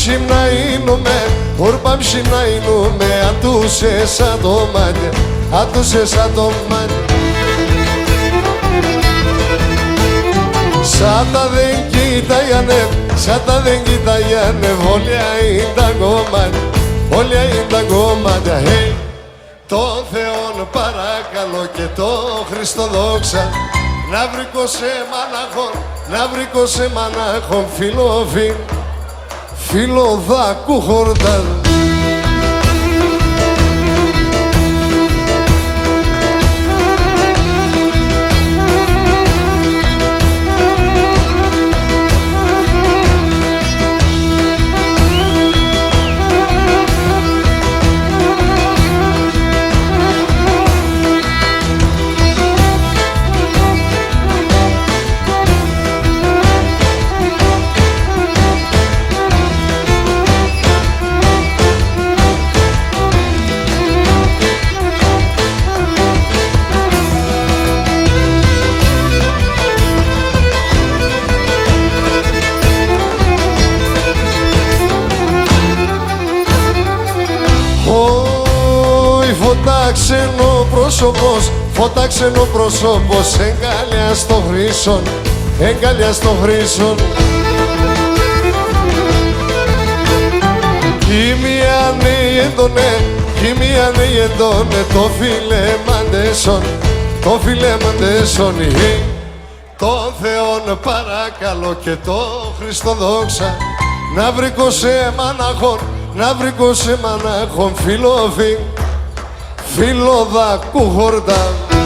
ψημναΐνουνε, ορπα ψημναΐνουνε, ατούσε σαν το μάτια, ατούσε σαν το μάτια. Σαν τα δεν κοίταγιανε, σαν τα δεν κοίταγιανε, όλια είναι τα κομμάτια, όλια είναι τα κομμάτια. Hey, τον Θεόν παρακαλώ και το Χριστό δόξα, να βρήκω σε μαναχόν, να βρήκω σε μαναχόν, φίλο δάκου χορτά. Φωτάξενο πρόσωπος, φωτάξενο πρόσωπος, εγκαλιά στο χρήσον, εγκαλιά στο χρήσον. Χημιάνε έντονε, χημιάνε έντονε, το φίλε μαντέσον, το φίλε μαντέσον. Τον Θεόν παρακαλώ και το Χριστό δόξα, να βρήκω σε μαναχόν, να βρήκω σε μαναχόν, φίλο δάκου χορτά.